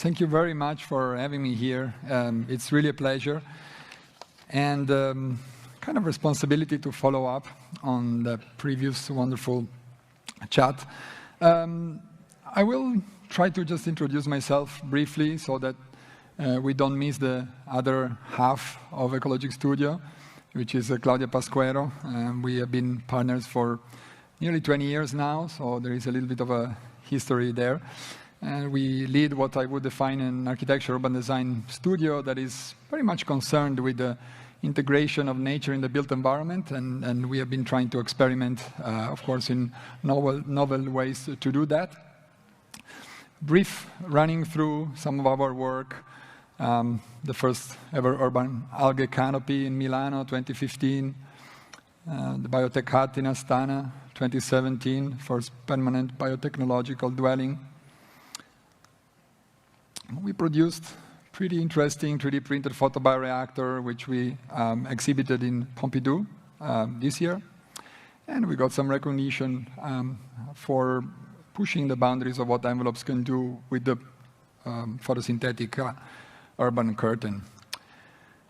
Thank you very much for having me here. It's really a pleasure and kind of responsibility to follow up on the previous wonderful chat. I will try to just introduce myself briefly so that we don't miss the other half of Ecologic Studio, which is Claudia Pasquero. We have been partners for nearly 20 years now, so there is a little bit of a history there. And we lead what I would define an architecture urban design studio that is very much concerned with the integration of nature in the built environment, and we have been trying to experiment, of course, in novel ways to do that. Brief running through some of our work. The first ever urban algae canopy in Milano, 2015. The biotech hut in Astana, 2017, first permanent biotechnological dwelling. We produced pretty interesting 3D printed photobioreactor, which we exhibited in Pompidou this year. And we got some recognition for pushing the boundaries of what envelopes can do with the photosynthetic urban curtain.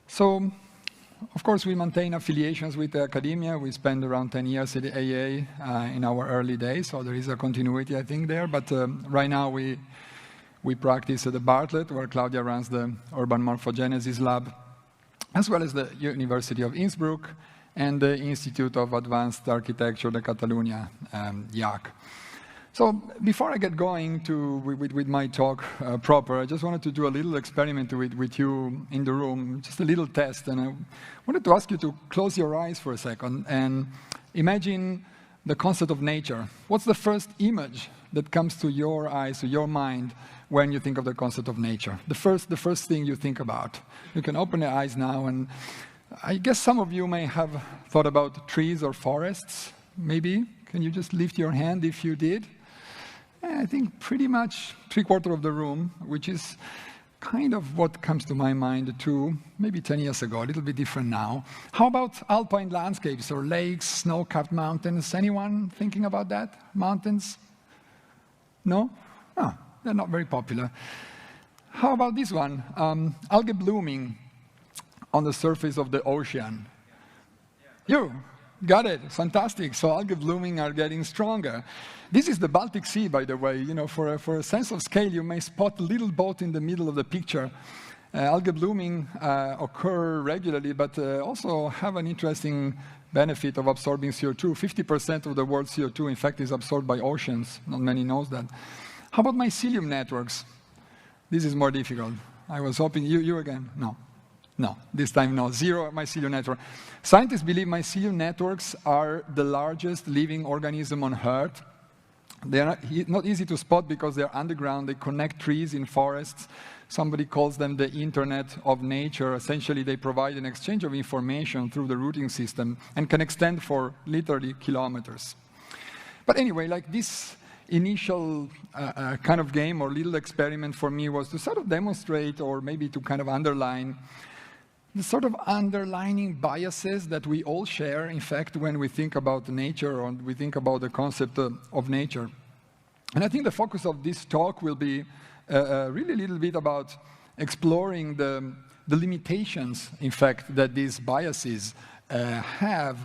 So, of course, we maintain affiliations with the academia. We spent around 10 years at the AA in our early days, so there is a continuity, I think, there. But right now, we practice at the Bartlett, where Claudia runs the Urban Morphogenesis Lab, as well as the University of Innsbruck and the Institute of Advanced Architecture, the Catalunya, IAC. So before I get going with my talk proper, I just wanted to do a little experiment with you in the room, just a little test. And I wanted to ask you to close your eyes for a second and imagine the concept of nature. What's the first image that comes to your eyes, to your mind, when you think of the concept of nature? The first thing you think about. You can open your eyes now, and I guess some of you may have thought about trees or forests, maybe. Can you just lift your hand if you did? I think pretty much 3/4 of the room, which is kind of what comes to my mind too, maybe 10 years ago, a little bit different now. How about alpine landscapes or lakes, snow-capped mountains? Anyone thinking about that? Mountains? No? Oh, they're not very popular. How about this one? Algae blooming on the surface of the ocean. You got it. Fantastic. So algae blooming are getting stronger. This is the Baltic Sea, by the way. You know, for a sense of scale, you may spot a little boat in the middle of the picture. Algae blooming occur regularly, but also have an interesting benefit of absorbing CO2. 50% of the world's CO2, in fact, is absorbed by oceans. Not many knows that. How about mycelium networks? This is more difficult. I was hoping you again. No, this time no. Zero mycelium network. Scientists believe mycelium networks are the largest living organism on Earth. They are not easy to spot because they're underground. They connect trees in forests. Somebody calls them the Internet of Nature. Essentially, they provide an exchange of information through the routing system and can extend for literally kilometers. But anyway, like this initial kind of game or little experiment for me was to sort of demonstrate, or maybe to kind of underline, the sort of underlining biases that we all share, in fact, when we think about nature or we think about the concept of nature. And I think the focus of this talk will be really a little bit about exploring the limitations, in fact, that these biases have,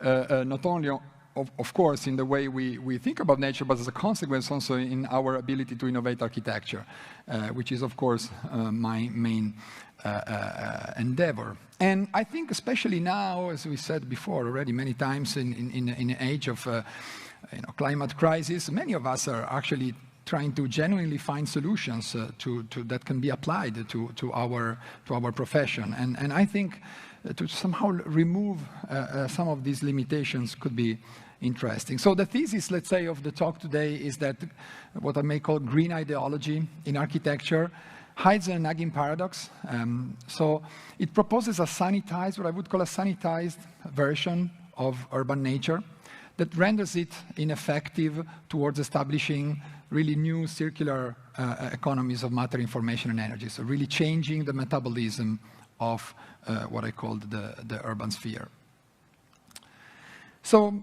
not only, of course, in the way we think about nature, but as a consequence also in our ability to innovate architecture, which is, of course, my main endeavor. And I think especially now, as we said before already many times, in an age of climate crisis, many of us are actually trying to genuinely find solutions that can be applied to our profession. And I think to somehow remove some of these limitations could be interesting. So the thesis, let's say, of the talk today is that what I may call green ideology in architecture hides a nagging paradox. So it proposes a sanitized, what I would call a sanitized version of urban nature that renders it ineffective towards establishing really new circular economies of matter, information, and energy. So really changing the metabolism of what I called the urban sphere. So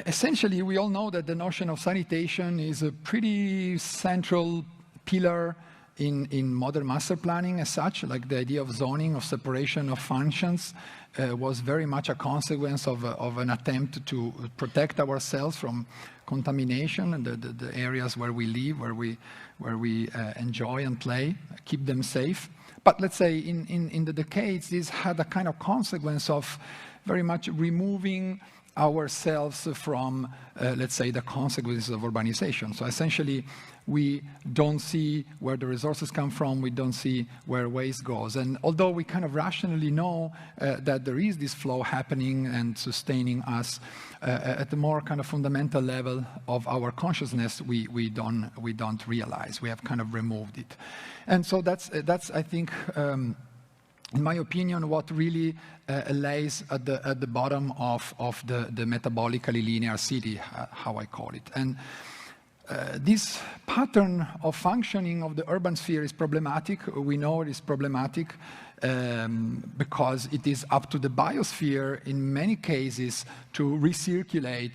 essentially, we all know that the notion of sanitation is a pretty central pillar in modern master planning as such, like the idea of zoning, of separation of functions, was very much a consequence of an attempt to protect ourselves from contamination and the areas where we live, where we enjoy and play, keep them safe. But let's say in the decades, this had a kind of consequence of very much removing ourselves from, let's say, the consequences of urbanization. So essentially, we don't see where the resources come from, we don't see where waste goes. And although we kind of rationally know that there is this flow happening and sustaining us, at the more kind of fundamental level of our consciousness, we don't realize. We have kind of removed it. And so that's I think, in my opinion, what really lays at the bottom of the metabolically linear city, how I call it. And this pattern of functioning of the urban sphere is problematic. We know it is problematic because it is up to the biosphere in many cases to recirculate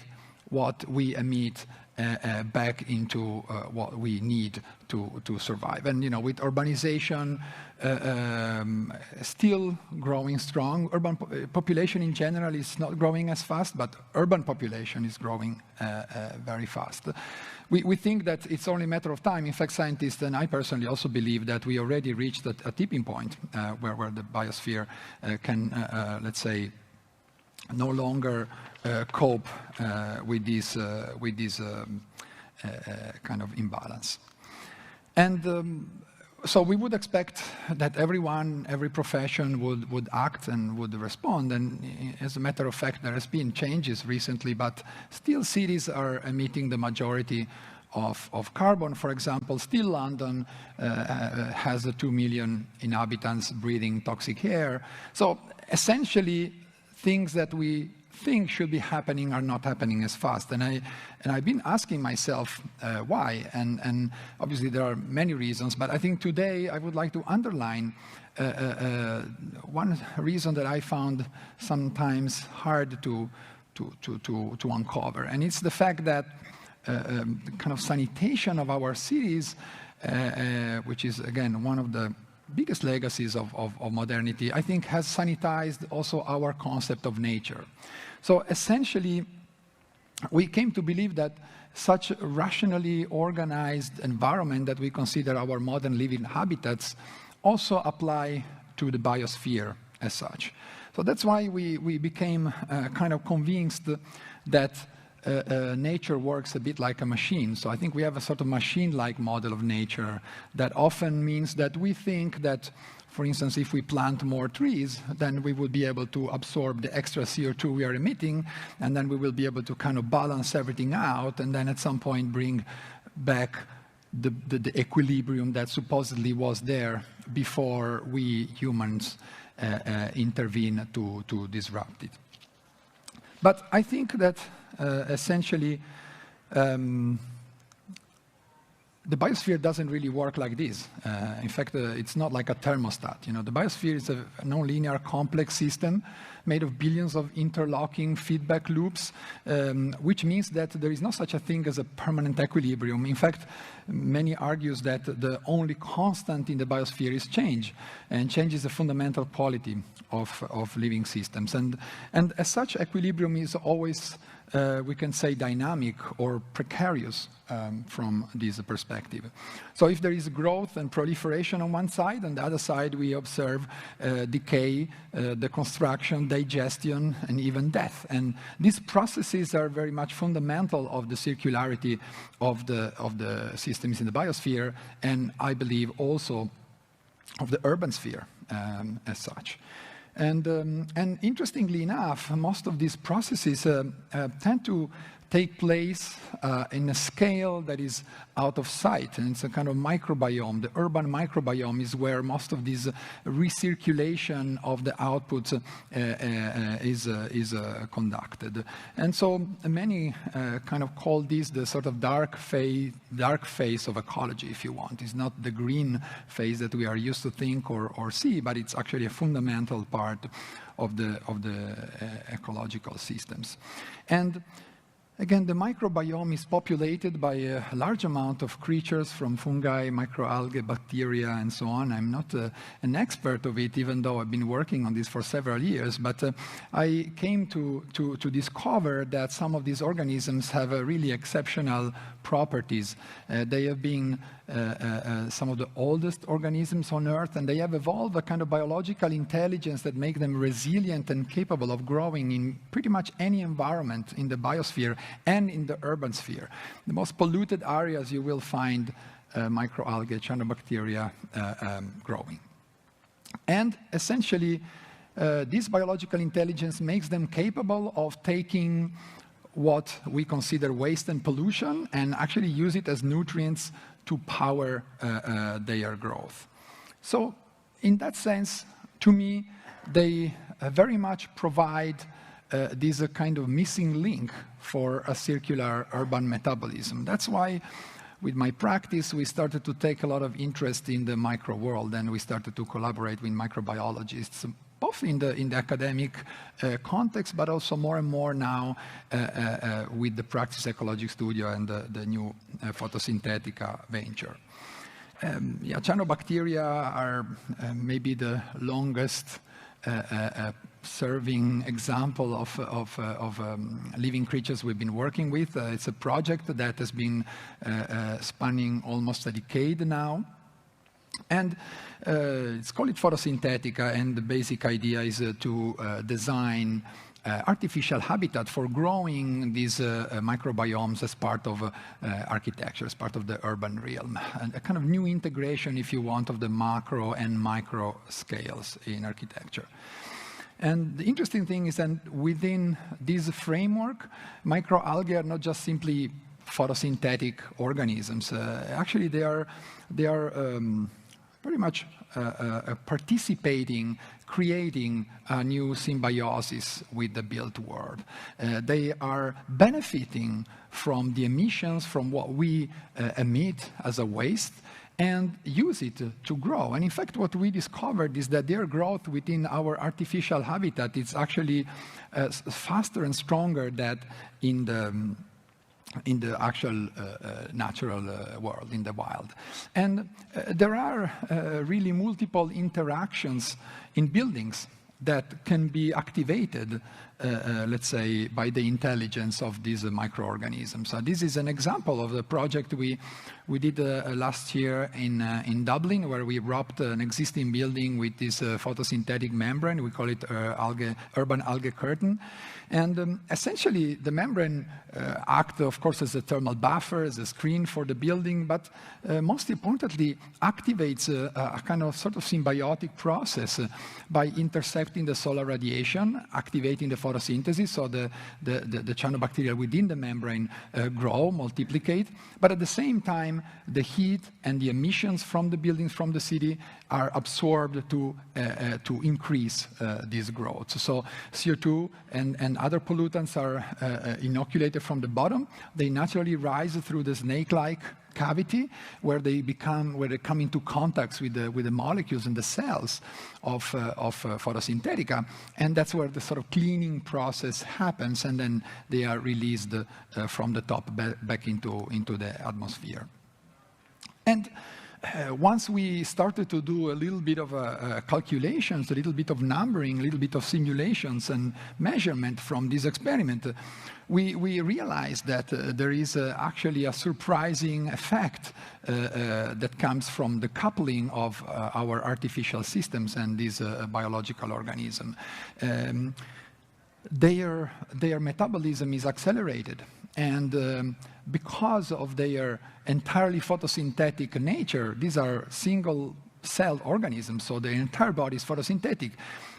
what we emit back into what we need to survive. And with urbanization still growing strong, urban population in general is not growing as fast, but urban population is growing very fast. We think that it's only a matter of time. In fact, scientists and I personally also believe that we already reached a tipping point where the biosphere can, let's say, no longer cope with this kind of imbalance. And so we would expect that everyone, every profession would act and would respond. And as a matter of fact, there has been changes recently, but still cities are emitting the majority of carbon. For example, still London has 2 million inhabitants breathing toxic air. So essentially, things that we think should be happening are not happening as fast. And I've been asking myself why. And obviously there are many reasons, but I think today I would like to underline one reason that I found sometimes hard to uncover. And it's the fact that kind of sanitation of our cities, which is again one of the biggest legacies of modernity, I think has sanitized also our concept of nature. So essentially, we came to believe that such a rationally organized environment that we consider our modern living habitats also apply to the biosphere as such. So that's why we became kind of convinced that nature works a bit like a machine. So I think we have a sort of machine-like model of nature that often means that we think that, for instance, if we plant more trees, then we will be able to absorb the extra CO2 we are emitting, and then we will be able to kind of balance everything out, and then at some point bring back the equilibrium that supposedly was there before we humans intervene to disrupt it. But I think that essentially the biosphere doesn't really work like this. In fact, it's not like a thermostat. The biosphere is a non-linear complex system made of billions of interlocking feedback loops, which means that there is no such a thing as a permanent equilibrium. In fact, many argue that the only constant in the biosphere is change, and change is a fundamental quality of living systems. And as such, equilibrium is always, we can say, dynamic or precarious from this perspective. So if there is growth and proliferation on one side, on the other side we observe decay, deconstruction, digestion, and even death. And these processes are very much fundamental of the circularity of the systems in the biosphere, and I believe also of the urban sphere as such. And interestingly enough, most of these processes tend to take place in a scale that is out of sight, and it's a kind of microbiome. The urban microbiome is where most of this recirculation of the outputs is conducted. And so many kind of call this the sort of dark phase of ecology, if you want. It's not the green phase that we are used to think or see, but it's actually a fundamental part of the ecological systems. And Again, the microbiome is populated by a large amount of creatures from fungi, microalgae, bacteria, and so on. I'm not an expert of it, even though I've been working on this for several years. But I came to discover that some of these organisms have really exceptional properties. They have been some of the oldest organisms on Earth, and they have evolved a kind of biological intelligence that makes them resilient and capable of growing in pretty much any environment in the biosphere and in the urban sphere. The most polluted areas you will find microalgae, cyanobacteria growing. And essentially, this biological intelligence makes them capable of taking what we consider waste and pollution and actually use it as nutrients to power their growth. So in that sense, to me, they very much provide this kind of missing link for a circular urban metabolism. That's why with my practice, we started to take a lot of interest in the micro world, and we started to collaborate with microbiologists, both in the academic context, but also more and more now with the Practice Ecologic Studio and the new Photosynthetica venture. Cyanobacteria are maybe the longest serving example of living creatures we've been working with. It's a project that has been spanning almost a decade now. And it's called Photosynthetica, and the basic idea is to design artificial habitat for growing these microbiomes as part of architecture, as part of the urban realm. And a kind of new integration, if you want, of the macro and micro scales in architecture. And the interesting thing is that within this framework, microalgae are not just simply photosynthetic organisms. Actually, they are very much participating, creating a new symbiosis with the built world. They are benefiting from the emissions from what we emit as a waste and use it to grow. And in fact, what we discovered is that their growth within our artificial habitat is actually faster and stronger than in the actual natural world, in the wild. And there are really multiple interactions in buildings that can be activated, let's say, by the intelligence of these microorganisms. So this is an example of the project we did last year in Dublin, where we wrapped an existing building with this photosynthetic membrane. We call it urban algae curtain. And essentially, the membrane acts, of course, as a thermal buffer, as a screen for the building, but most importantly, activates a kind of sort of symbiotic process by intercepting the solar radiation, activating the photosynthesis, so the cyanobacteria within the membrane grow, multiplicate, but at the same time, the heat and the emissions from the buildings, from the city, are absorbed to increase this growth. So CO2 and other pollutants are inoculated from the bottom. They naturally rise through the snake-like cavity, where they come into contact with the molecules and the cells of Photosynthetica, and that's where the sort of cleaning process happens, and then they are released from the top back into the atmosphere. And once we started to do a little bit of calculations, a little bit of numbering, a little bit of simulations and measurement from this experiment, we realized that there is actually a surprising effect that comes from the coupling of our artificial systems and this biological organism. Their metabolism is accelerated, and because of their entirely photosynthetic nature, these are single-celled organisms, so their entire body is photosynthetic.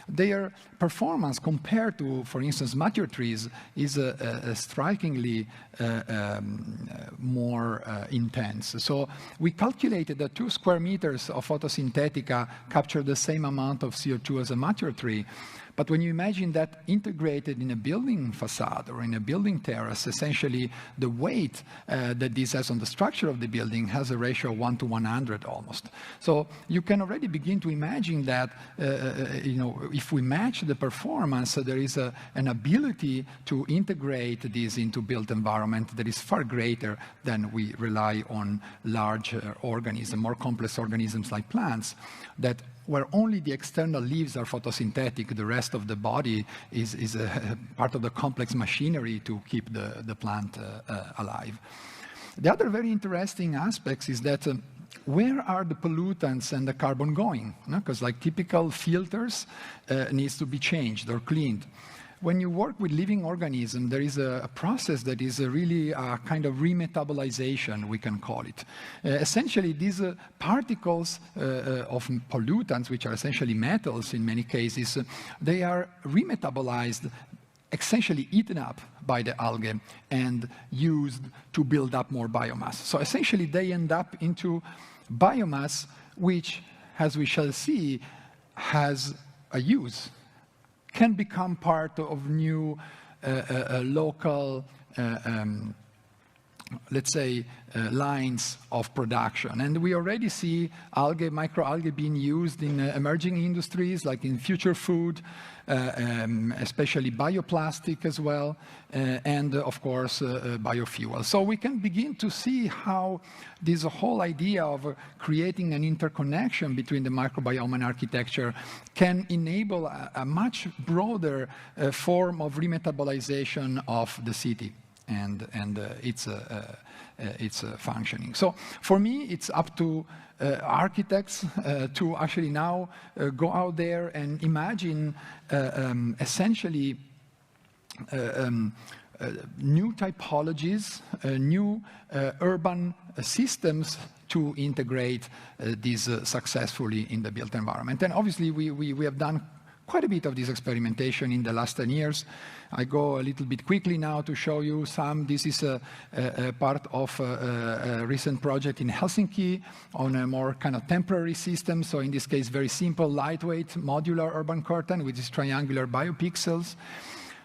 Their performance compared to, for instance, mature trees is strikingly more intense. So we calculated that 2 square meters of Photosynthetica capture the same amount of CO2 as a mature tree, But when you imagine that integrated in a building facade or in a building terrace, essentially the weight that this has on the structure of the building has a ratio of 1 to 100 almost. So you can already begin to imagine that if we match the performance, there is an ability to integrate this into built environment that is far greater than we rely on large organisms, more complex organisms like plants, that where only the external leaves are photosynthetic, the rest of the body is a part of the complex machinery to keep the plant alive. The other very interesting aspects is that where are the pollutants and the carbon going? Because like typical filters needs to be changed or cleaned. When you work with living organisms, there is a process that is really a kind of remetabolization, we can call it. Essentially, these particles of pollutants, which are essentially metals in many cases, they are remetabolized, essentially eaten up by the algae and used to build up more biomass. So essentially, they end up into biomass, which, as we shall see, has a use, can become part of new local, let's say, lines of production. And we already see algae, microalgae being used in emerging industries, like in future food, especially bioplastic as well, and of course, biofuel. So we can begin to see how this whole idea of creating an interconnection between the microbiome and architecture can enable a much broader form of remetabolization of the city and its functioning. So for me, it's up to architects to actually now go out there and imagine essentially new typologies, new urban systems to integrate these successfully in the built environment. And obviously, we have done quite a bit of this experimentation in the last 10 years. I go a little bit quickly now to show you some. This is a part of a recent project in Helsinki on a more kind of temporary system. So in this case, very simple, lightweight, modular urban curtain with these triangular biopixels.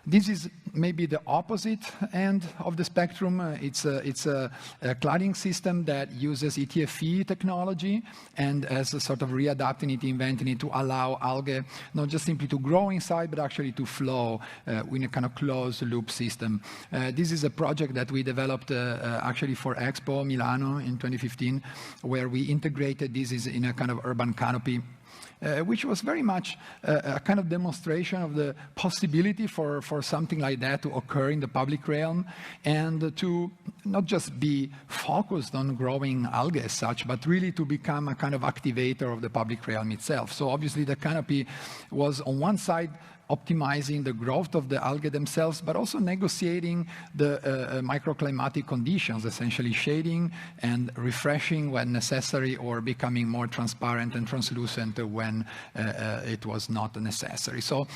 This is maybe the opposite end of the spectrum. It's a cladding system that uses ETFE technology and as a sort of readapting it, inventing it to allow algae not just simply to grow inside, but actually to flow in a kind of closed loop system. This is a project that we developed actually for Expo Milano in 2015, where we integrated this in a kind of urban canopy. Which was very much a kind of demonstration of the possibility for something like that to occur in the public realm and to not just be focused on growing algae as such, but really to become a kind of activator of the public realm itself. So obviously the canopy was on one side optimizing the growth of the algae themselves, but also negotiating the microclimatic conditions, essentially shading and refreshing when necessary or becoming more transparent and translucent when it was not necessary. So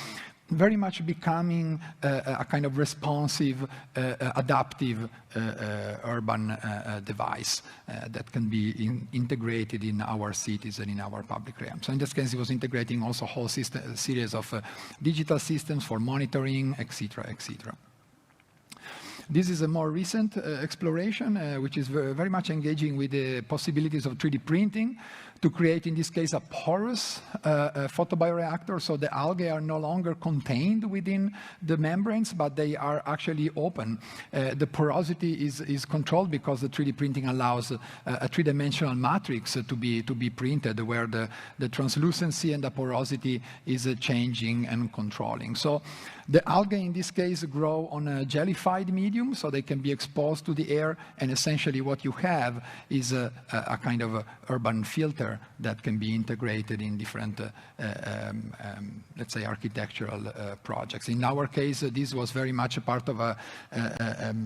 very much becoming a kind of responsive, adaptive urban device that can be integrated in our cities and in our public realm. So in this case, it was integrating also a whole series of digital systems for monitoring, etc., etc. This is a more recent exploration, which is very much engaging with the possibilities of 3D printing to create, in this case, a porous photobioreactor. So the algae are no longer contained within the membranes, but they are actually open. The porosity is controlled because the 3D printing allows a three-dimensional matrix to be printed, where the translucency and the porosity is changing and controlling. So the algae, in this case, grow on a jellified medium, so they can be exposed to the air, and essentially what you have is a kind of a urban filter that can be integrated in different, let's say, architectural projects. In our case, this was very much a part of a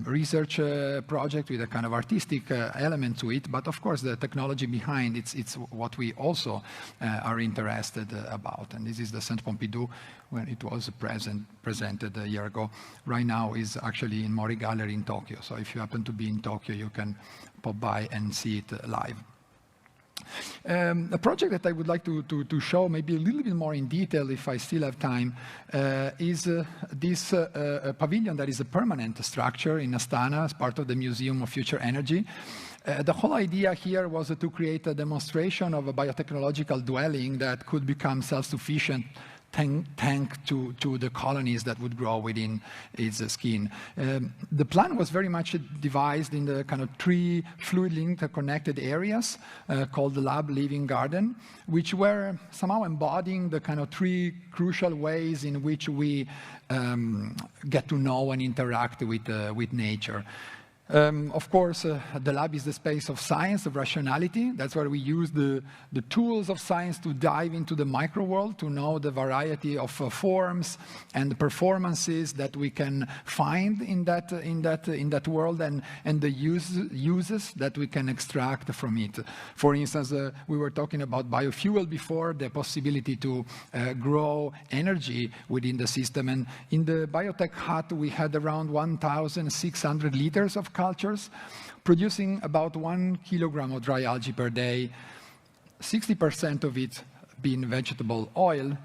research project with a kind of artistic element to it, but of course the technology behind it's what we also are interested about. And this is the Centre Pompidou when it was presented a year ago. Right now is actually in Mori Gallery in Tokyo. So if you happen to be in Tokyo, you can pop by and see it live. A project that I would like to show maybe a little bit more in detail, if I still have time, is this pavilion that is a permanent structure in Astana as part of the Museum of Future Energy. The whole idea here was to create a demonstration of a biotechnological dwelling that could become self-sufficient tank to the colonies that would grow within its skin. The plan was very much devised in the kind of 3 fluidly interconnected areas called the Lab Living Garden, which were somehow embodying the kind of 3 crucial ways in which we get to know and interact with nature. Of course, the lab is the space of science, of rationality. That's where we use the tools of science to dive into the micro world, to know the variety of forms and the performances that we can find in that world, and the uses that we can extract from it. For instance, we were talking about biofuel before, the possibility to grow energy within the system. And in the biotech hut, we had around 1,600 liters of cultures, producing about 1 kilogram of dry algae per day, 60% of it being vegetable oil,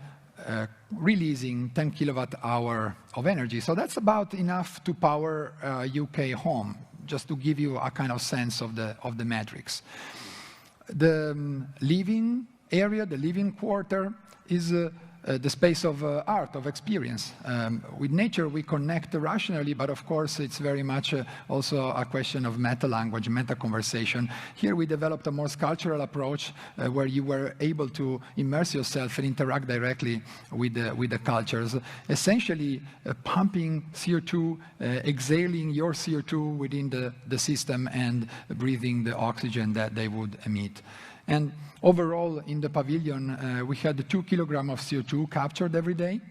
releasing 10 kilowatt-hour of energy. So that's about enough to power a UK home, just to give you a kind of sense of the metrics. The living area, the living quarter, is the space of art, of experience. With nature, we connect rationally, but of course, it's very much also a question of meta-language, meta-conversation. Here, we developed a more sculptural approach where you were able to immerse yourself and interact directly with the cultures, essentially pumping CO2, exhaling your CO2 within the system and breathing the oxygen that they would emit. And overall, in the pavilion, we had 2 kilograms of CO2 captured every day,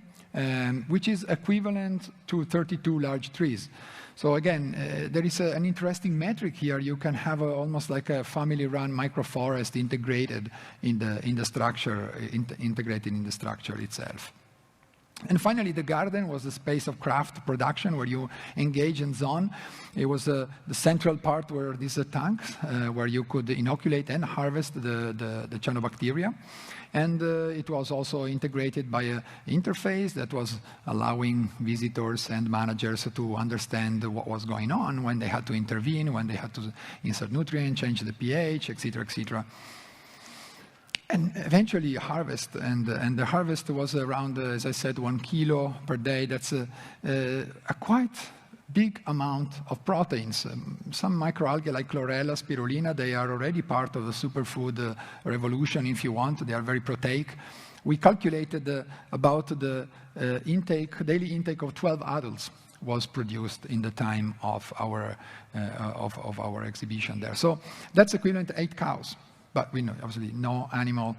which is equivalent to 32 large trees. So again, there is an interesting metric here. You can have almost like a family-run microforest integrated in the structure, integrated in the structure itself. And finally, the garden was the space of craft production where you engage in zone. It was the central part where these tanks, where you could inoculate and harvest the cyanobacteria. And it was also integrated by an interface that was allowing visitors and managers to understand what was going on, when they had to intervene, when they had to insert nutrients, change the pH, etc., etc. And eventually harvest, and the harvest was around, as I said, 1 kilo per day. That's a quite big amount of proteins. Some microalgae like chlorella, spirulina, they are already part of the superfood revolution, if you want. They are very proteic. We calculated about the daily intake of 12 adults was produced in the time of our exhibition there. So that's equivalent to 8 cows. But we know, obviously, no animal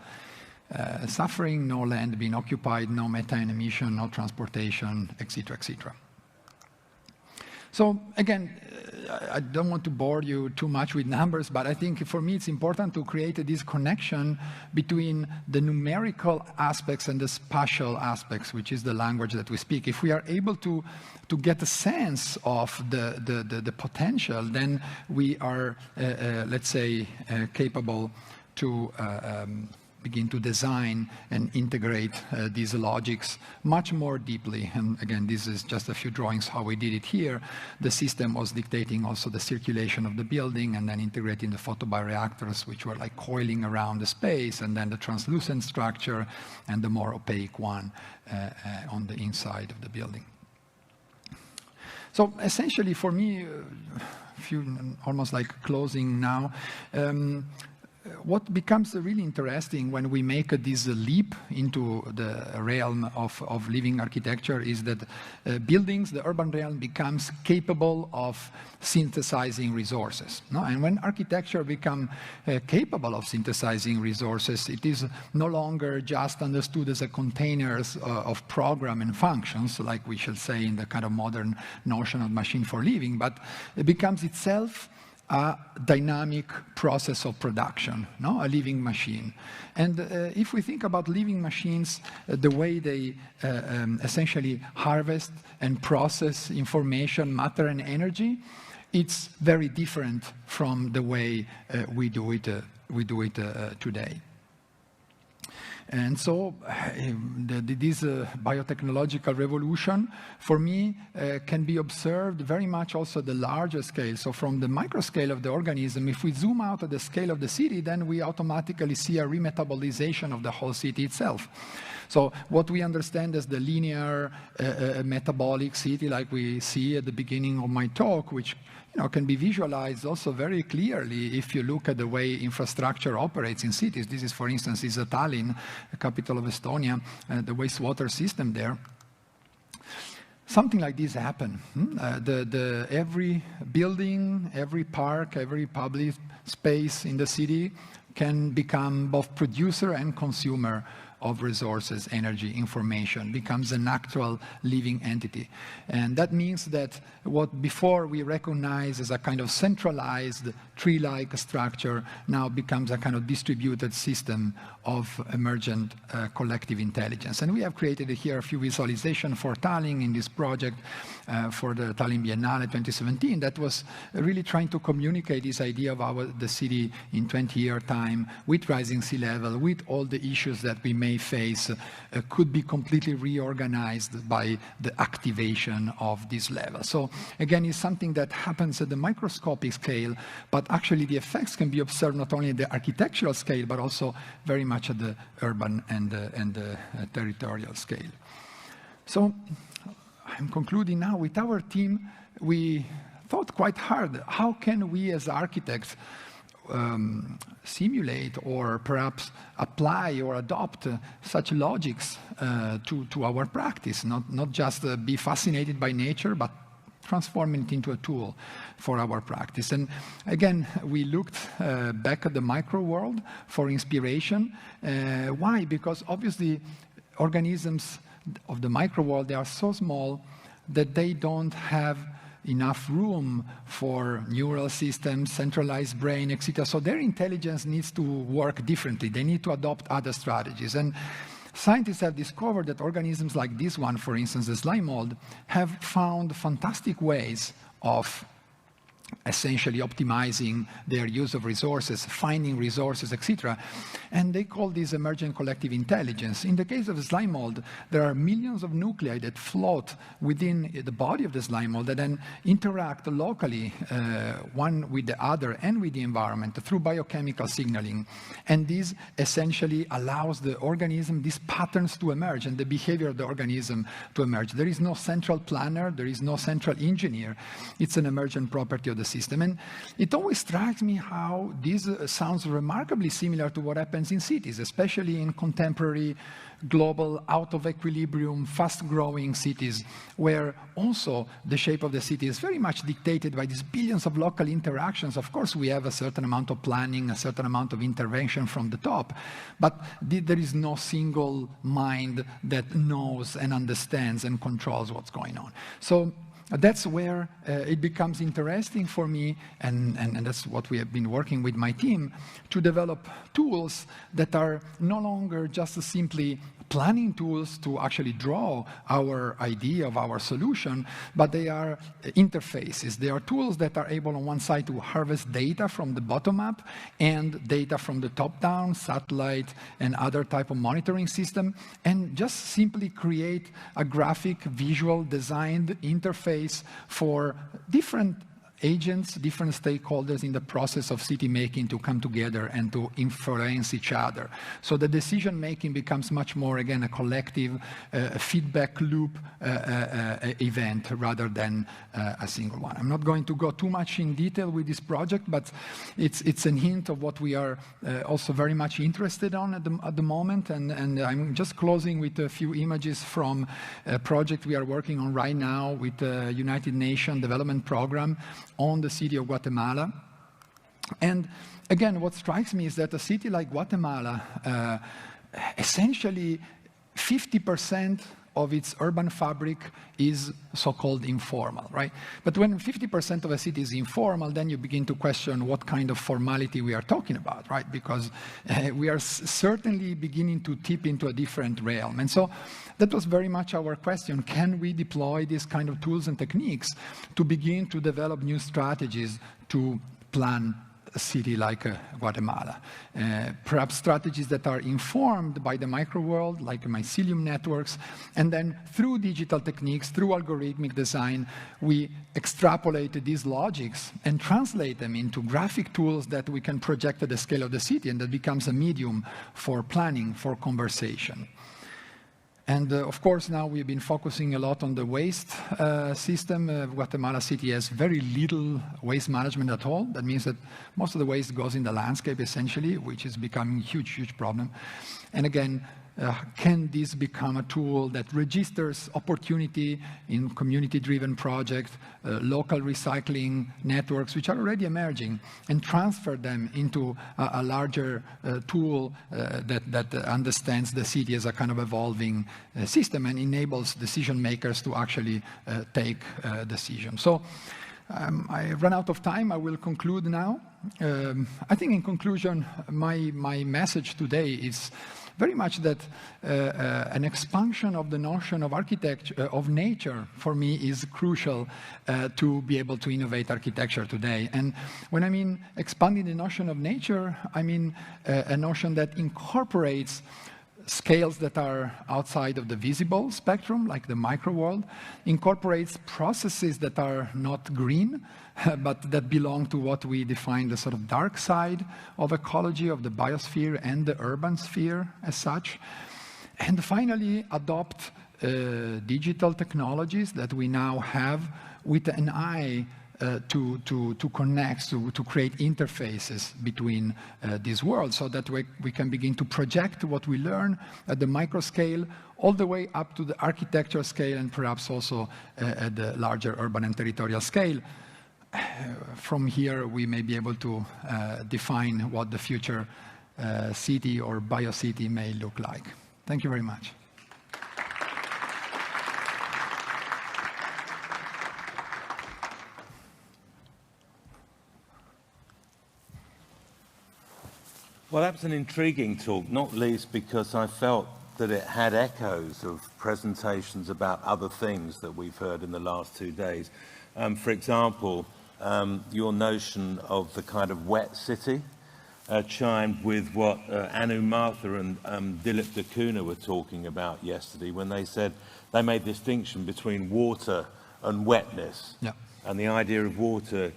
suffering, no land being occupied, no methane emission, no transportation, etc., etc. So again, I don't want to bore you too much with numbers, but I think for me it's important to create this connection between the numerical aspects and the spatial aspects, which is the language that we speak. If we are able to get a sense of the potential, then we are, let's say, capable to begin to design and integrate these logics much more deeply. And again, this is just a few drawings how we did it here. The system was dictating also the circulation of the building and then integrating the photobioreactors, which were like coiling around the space, and then the translucent structure and the more opaque one on the inside of the building. So essentially for me, almost like closing now, what becomes really interesting when we make this leap into the realm of living architecture is that buildings, the urban realm, becomes capable of synthesizing resources. No? And when architecture becomes capable of synthesizing resources, it is no longer just understood as a containers of program and functions, like we shall say in the kind of modern notion of machine for living, but it becomes itself a dynamic process of production, no? A living machine. And if we think about living machines, the way they essentially harvest and process information, matter, and energy, it's very different from the way we do it we do it today. And so this biotechnological revolution, for me, can be observed very much also at the larger scale. So from the micro scale of the organism, if we zoom out at the scale of the city, then we automatically see a remetabolization of the whole city itself. So what we understand as the linear metabolic city, like we see at the beginning of my talk, which can be visualized also very clearly if you look at the way infrastructure operates in cities. This is, for instance, Tallinn, the capital of Estonia, the wastewater system there. Something like this happened. Every building, every park, every public space in the city can become both producer and consumer of resources, energy, information, becomes an actual living entity. And that means that what before we recognize as a kind of centralized tree-like structure now becomes a kind of distributed system of emergent collective intelligence. And we have created here a few visualizations for Tallinn in this project for the Tallinn Biennale 2017 that was really trying to communicate this idea of the city in 20-year time with rising sea level, with all the issues that we may face, could be completely reorganized by the activation of this level. So again, it's something that happens at the microscopic scale, but actually the effects can be observed not only at the architectural scale, but also very much at the urban and the territorial scale. So I'm concluding now. With our team, we thought quite hard, how can we as architects simulate or perhaps apply or adopt such logics to our practice, not just be fascinated by nature, but transforming it into a tool for our practice. And again, we looked back at the micro world for inspiration. Why? Because obviously organisms of the micro world, they are so small that they don't have enough room for neural systems, centralized brain, etc. So their intelligence needs to work differently. They need to adopt other strategies. And scientists have discovered that organisms like this one, for instance, the slime mold, have found fantastic ways of essentially optimizing their use of resources, finding resources, etc. And they call this emergent collective intelligence. In the case of the slime mold, there are millions of nuclei that float within the body of the slime mold that then interact locally, one with the other and with the environment through biochemical signaling. And this essentially allows the organism, these patterns to emerge and the behavior of the organism to emerge. There is no central planner, there is no central engineer. It's an emergent property of the system. And it always strikes me how this sounds remarkably similar to what happens in cities, especially in contemporary, global, out of equilibrium, fast-growing cities, where also the shape of the city is very much dictated by these billions of local interactions. Of course, we have a certain amount of planning, a certain amount of intervention from the top, but there is no single mind that knows and understands and controls what's going on. So that's where it becomes interesting for me, and that's what we have been working with my team, to develop tools that are no longer just simply planning tools to actually draw our idea of our solution, but they are interfaces. They are tools that are able on one side to harvest data from the bottom up and data from the top down, satellite and other type of monitoring system, and just simply create a graphic, visual, designed interface for different agents, different stakeholders in the process of city making to come together and to influence each other. So the decision making becomes much more, again, a collective feedback loop event rather than a single one. I'm not going to go too much in detail with this project, but it's a hint of what we are also very much interested on at the moment. And I'm just closing with a few images from a project we are working on right now with the United Nations Development Program on the city of Guatemala. And again, what strikes me is that a city like Guatemala, essentially 50% of its urban fabric is so-called informal, right? But when 50% of a city is informal, then you begin to question what kind of formality we are talking about, right? Because we are certainly beginning to tip into a different realm. And so that was very much our question. Can we deploy these kind of tools and techniques to begin to develop new strategies to plan a city like Guatemala. Perhaps strategies that are informed by the micro world, like Mycelium Networks, and then through digital techniques, through algorithmic design, we extrapolate these logics and translate them into graphic tools that we can project at the scale of the city, and that becomes a medium for planning, for conversation. And of course, now we've been focusing a lot on the waste system. Guatemala City has very little waste management at all. That means that most of the waste goes in the landscape, essentially, which is becoming a huge, huge problem. And again, can this become a tool that registers opportunity in community-driven projects, local recycling networks, which are already emerging, and transfer them into a larger tool that understands the city as a kind of evolving system and enables decision makers to actually take decisions. So I run out of time. I will conclude now. I think in conclusion, my message today is very much that an expansion of the notion of architecture, of nature, for me, is crucial to be able to innovate architecture today. And when I mean expanding the notion of nature, I mean a notion that incorporates scales that are outside of the visible spectrum, like the micro world, incorporates processes that are not green, but that belong to what we define the sort of dark side of ecology, of the biosphere and the urban sphere as such. And finally, adopt digital technologies that we now have with an eye to connect, to create interfaces between these worlds, so that we can begin to project what we learn at the micro scale all the way up to the architecture scale, and perhaps also at the larger urban and territorial scale. From here, we may be able to define what the future city or biocity may look like. Thank you very much. Well, that was an intriguing talk, not least because I felt that it had echoes of presentations about other things that we've heard in the last 2 days. For example, your notion of the kind of wet city chimed with what Anu Martha and Dilip Dakuna were talking about yesterday, when they said they made a distinction between water and wetness. Yeah. And the idea of water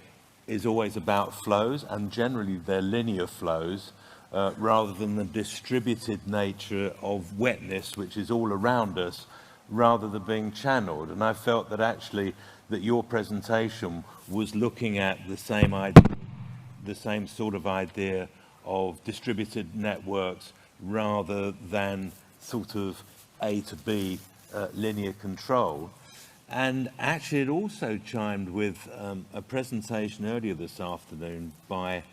is always about flows, and generally they're linear flows, rather than the distributed nature of wetness, which is all around us, rather than being channeled. And I felt that actually that your presentation was looking at the same idea, the same sort of idea of distributed networks rather than sort of A to B linear control. And actually it also chimed with a presentation earlier this afternoon by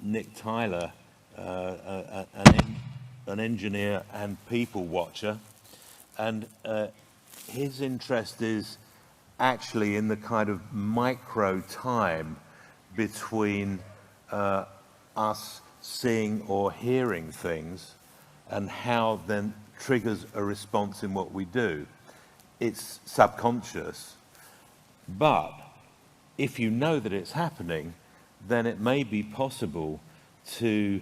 Nick Tyler, an engineer and people watcher, and his interest is actually in the kind of micro time between us seeing or hearing things and how then triggers a response in what we do. It's subconscious, but if you know that it's happening, then it may be possible to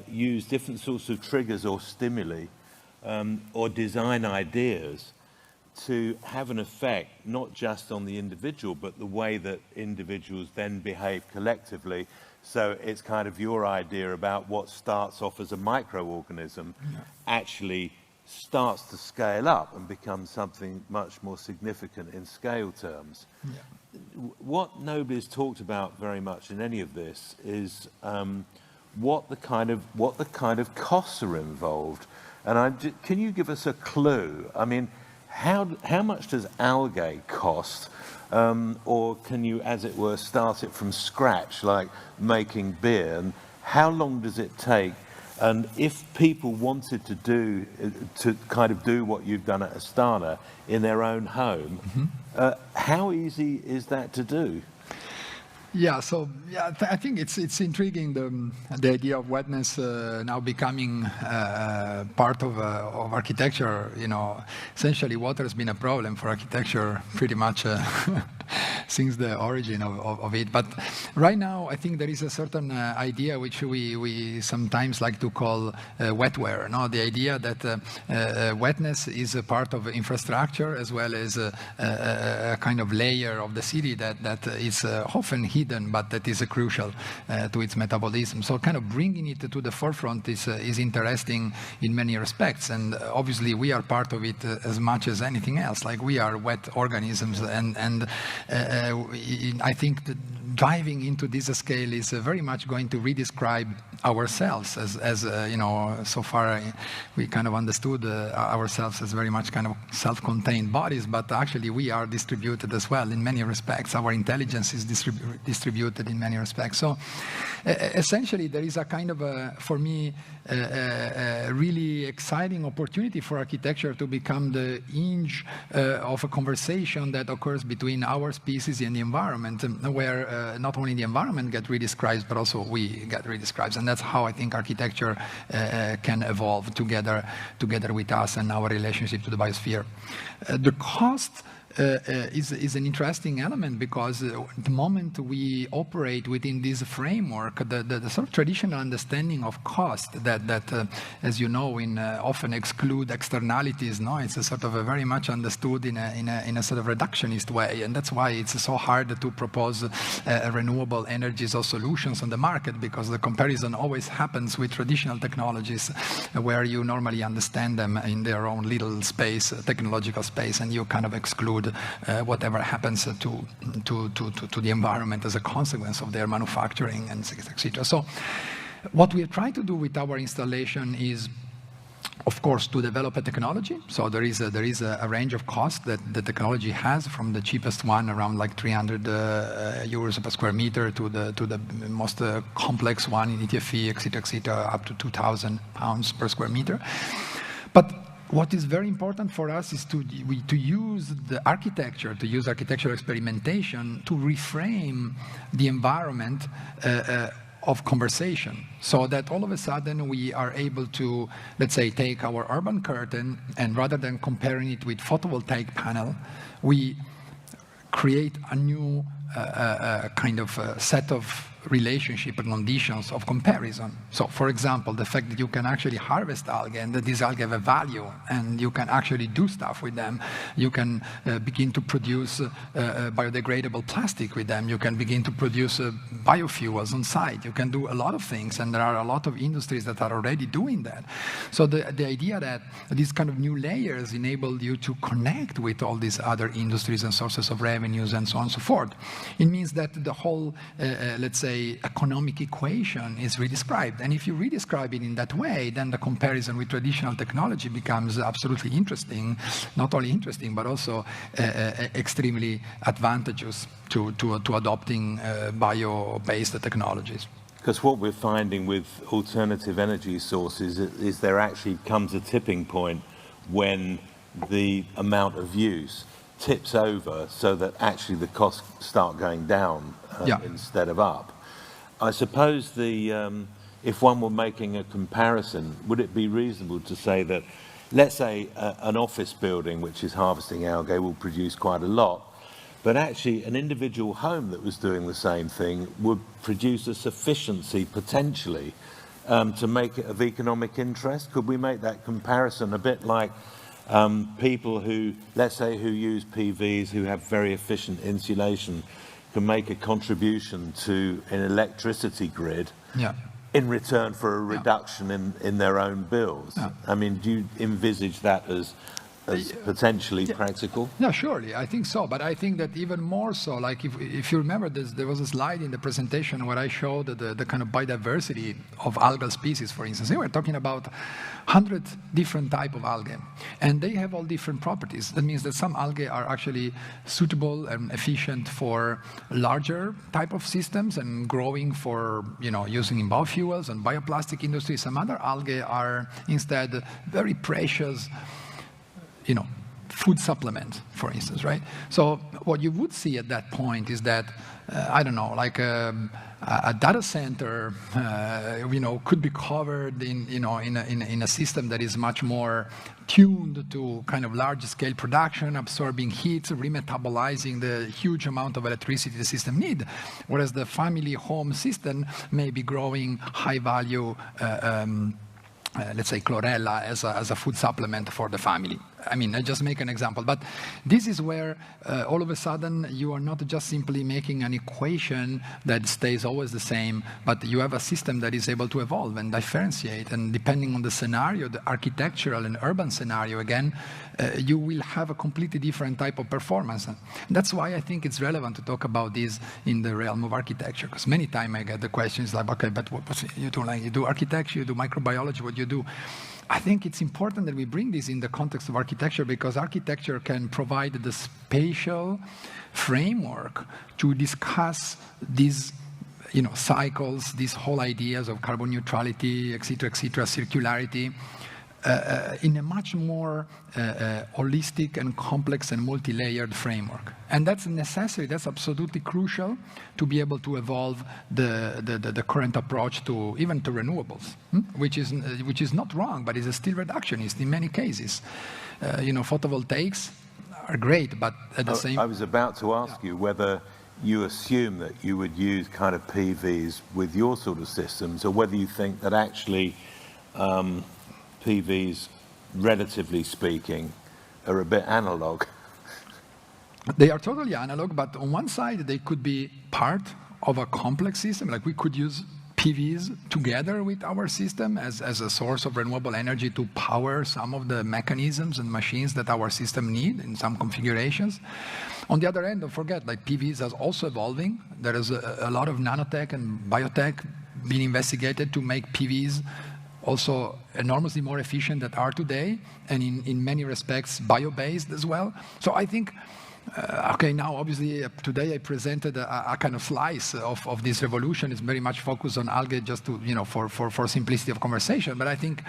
use different sorts of triggers or stimuli or design ideas to have an effect not just on the individual, but the way that individuals then behave collectively. So it's kind of your idea about what starts off as a microorganism actually starts to scale up and become something much more significant in scale terms. What nobody's talked about very much in any of this is what the kind of costs are involved. And can you give us a clue? I mean, how much does algae cost? Or can you, as it were, start it from scratch, like making beer? And how long does it take? And if people wanted to kind of do what you've done at Astana in their own home, how easy is that to do? Yeah, so I think it's intriguing, the idea of wetness now becoming part of architecture. You know, essentially water has been a problem for architecture pretty much since the origin of it. But right now, I think there is a certain idea which we sometimes like to call wetware. No, the idea that wetness is a part of infrastructure as well as a kind of layer of the city that is often hidden, but that is crucial to its metabolism. So kind of bringing it to the forefront is interesting in many respects. And obviously we are part of it as much as anything else. Like we are wet organisms, and I think that diving into this scale is very much going to redescribe ourselves as you know, so far we kind of understood ourselves as very much kind of self-contained bodies, but actually we are distributed as well in many respects. Our intelligence is distributed in many respects. So essentially there is a kind of for me, a really exciting opportunity for architecture to become the hinge of a conversation that occurs between our species and the environment, where not only the environment gets redescribed, but also we get redescribed. And that's how I think architecture can evolve together with us and our relationship to the biosphere. The cost is an interesting element, because the moment we operate within this framework, the sort of traditional understanding of cost that as you know, often exclude externalities. No, it's a sort of a very much understood in a sort of reductionist way, and that's why it's so hard to propose renewable energies or solutions on the market, because the comparison always happens with traditional technologies, where you normally understand them in their own little space, technological space, and you kind of exclude whatever happens to the environment as a consequence of their manufacturing, and etc. So what we try to do with our installation is, of course, to develop a technology. So there is a range of costs that the technology has, from the cheapest one around like 300 euros per square meter to the most complex one in ETFE, etc., up to 2,000 pounds per square meter. But what is very important for us is to use the architecture, to use architectural experimentation to reframe the environment of conversation, so that all of a sudden we are able to, let's say, take our urban curtain, and rather than comparing it with photovoltaic panel, we create a new kind of set of relationship and conditions of comparison. So, for example, the fact that you can actually harvest algae, and that these algae have a value, and you can actually do stuff with them. You can begin to produce biodegradable plastic with them. You can begin to produce biofuels on site. You can do a lot of things, and there are a lot of industries that are already doing that. So the idea that these kind of new layers enable you to connect with all these other industries and sources of revenues and so on and so forth, it means that the whole, let's say, economic equation is redescribed. And if you redescribe it in that way, then the comparison with traditional technology becomes absolutely interesting. Not only interesting, but also extremely advantageous to adopting bio-based technologies. Because what we're finding with alternative energy sources is there actually comes a tipping point when the amount of use tips over, so that actually the costs start going down instead of up. I suppose if one were making a comparison, would it be reasonable to say that, let's say an office building which is harvesting algae will produce quite a lot, but actually an individual home that was doing the same thing would produce a sufficiency potentially to make it of economic interest? Could we make that comparison a bit like people who, let's say, who use PVs, who have very efficient insulation, can make a contribution to an electricity grid in return for a reduction in their own bills? I mean, do you envisage that as potentially practical? Yeah, surely, I think so. But I think that even more so, like if you remember, there was a slide in the presentation where I showed the kind of biodiversity of algal species, for instance. We were talking about 100 different types of algae, and they have all different properties. That means that some algae are actually suitable and efficient for larger type of systems and growing for, using in biofuels and bioplastic industry. Some other algae are instead very precious, food supplement, for instance, right? So what you would see at that point is that, I don't know, like a data center, could be covered in a system that is much more tuned to kind of large-scale production, absorbing heat, remetabolizing the huge amount of electricity the system needs, whereas the family home system may be growing high-value let's say chlorella as a food supplement for the family. I mean, I just make an example, but this is where all of a sudden you are not just simply making an equation that stays always the same, but you have a system that is able to evolve and differentiate, and depending on the scenario, the architectural and urban scenario, again, you will have a completely different type of performance. And that's why I think it's relevant to talk about this in the realm of architecture, because many times I get the questions like, okay, but what you do? Like, you do architecture, you do microbiology, what you do? I think it's important that we bring this in the context of architecture, because architecture can provide the spatial framework to discuss these cycles, these whole ideas of carbon neutrality, et cetera, circularity, in a much more holistic and complex and multi-layered framework. And that's necessary, that's absolutely crucial to be able to evolve the current approach to even to renewables, which is not wrong, but is still reductionist in many cases. Photovoltaics are great, but at the same... I was about to ask you whether you assume that you would use kind of PVs with your sort of systems, or whether you think that actually PVs, relatively speaking, are a bit analog. They are totally analog, but on one side, they could be part of a complex system. Like, we could use PVs together with our system as a source of renewable energy to power some of the mechanisms and machines that our system need in some configurations. On the other end, don't forget, like, PVs is also evolving. There is a lot of nanotech and biotech being investigated to make PVs also enormously more efficient than are today, and in many respects bio-based as well. So I think, okay, now obviously today I presented a kind of slice of this revolution. It's very much focused on algae, just to for simplicity of conversation. But I think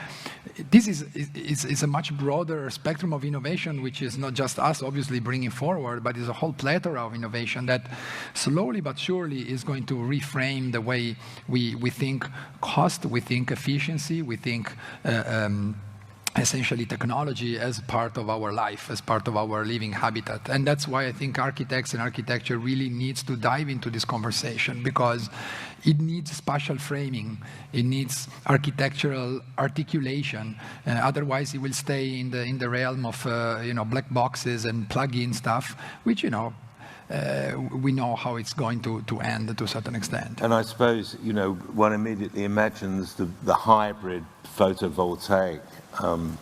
this is a much broader spectrum of innovation, which is not just us obviously bringing forward, but is a whole plethora of innovation that slowly but surely is going to reframe the way we think cost, we think efficiency, we think essentially technology as part of our life, as part of our living habitat. And that's why I think architects and architecture really needs to dive into this conversation, because it needs spatial framing, it needs architectural articulation. Otherwise, it will stay in the realm of black boxes and plug-in stuff, which we know how it's going to end to a certain extent. And I suppose one immediately imagines the hybrid photovoltaic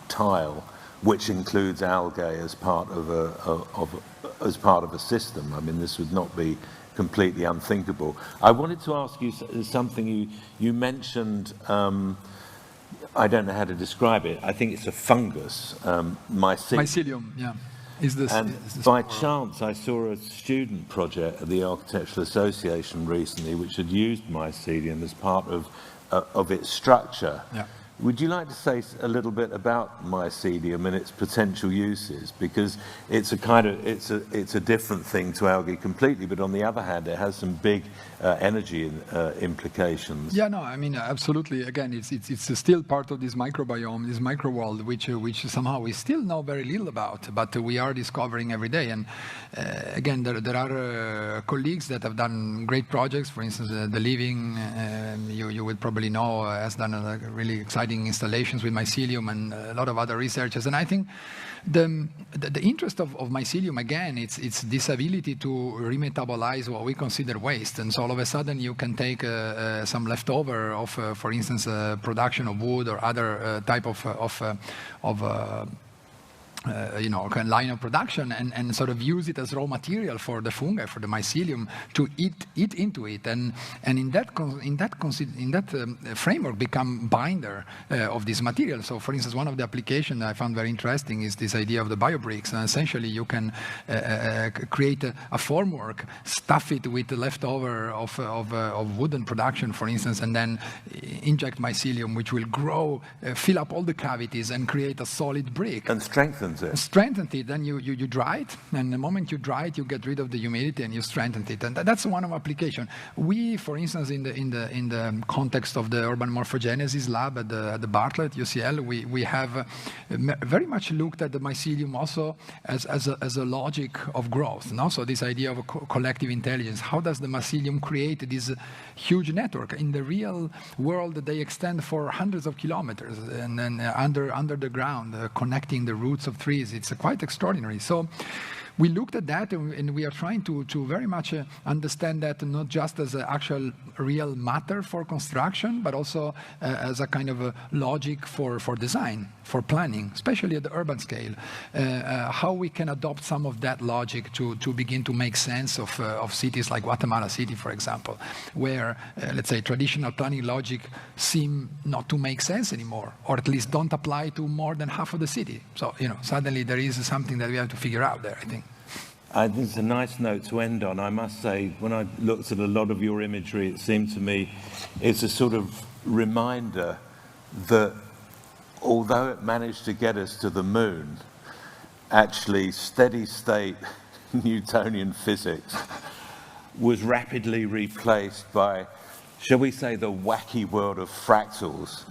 tile, which includes algae as part of a system. I mean, this would not be completely unthinkable. I wanted to ask you something. You mentioned, I don't know how to describe it. I think it's a fungus, mycelium. Yeah. By chance, I saw a student project at the Architectural Association recently, which had used mycelium as part of its structure. Yeah. Would you like to say a little bit about mycelium and its potential uses? Because it's a different thing to algae completely, but on the other hand, it has some big energy implications. Yeah, no, I mean, absolutely. Again, it's still part of this microbiome, this microworld, which somehow we still know very little about, but we are discovering every day. And again, there are colleagues that have done great projects. For instance, the Living, you would probably know, has done a really exciting installations with mycelium, and a lot of other researchers. And I think the interest of mycelium, again, it's this ability to remetabolize what we consider waste. And so all of a sudden you can take some leftover of, for instance, production of wood or other type of line of production, and sort of use it as raw material for the fungi, for the mycelium, to eat into it, and in that framework become binder of this material. So, for instance, one of the applications I found very interesting is this idea of the biobricks, and essentially you can create a formwork, stuff it with the leftover of wooden production, for instance, and then inject mycelium, which will grow, fill up all the cavities, and create a solid brick. And strengthen strengthens it. Strengthens it, then you dry it, and the moment you dry it, you get rid of the humidity and you strengthen it, and that's one of application. We, for instance, in the context of the urban morphogenesis lab at the Bartlett UCL, we have very much looked at the mycelium also as a logic of growth. No? So this idea of a collective intelligence. How does the mycelium create this huge network? In the real world, they extend for hundreds of kilometers and then under the ground, connecting the roots of trees. It's quite extraordinary. So we looked at that, and we are trying to very much understand that not just as an actual real matter for construction, but also as a kind of a logic for design, for planning, especially at the urban scale. How we can adopt some of that logic to begin to make sense of cities like Guatemala City, for example, where, let's say, traditional planning logic seem not to make sense anymore, or at least don't apply to more than half of the city. So, suddenly there is something that we have to figure out there, I think. I think it's a nice note to end on. I must say, when I looked at a lot of your imagery, it seemed to me it's a sort of reminder that although it managed to get us to the moon, actually steady state Newtonian physics was rapidly replaced by, shall we say, the wacky world of fractals.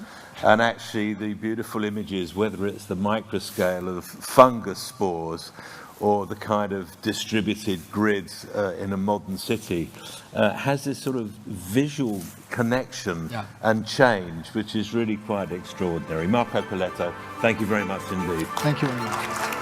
And actually the beautiful images, whether it's the microscale of fungus spores or the kind of distributed grids in a modern city, has this sort of visual connection and change, which is really quite extraordinary. Marco Poletto, thank you very much indeed. Thank you very much.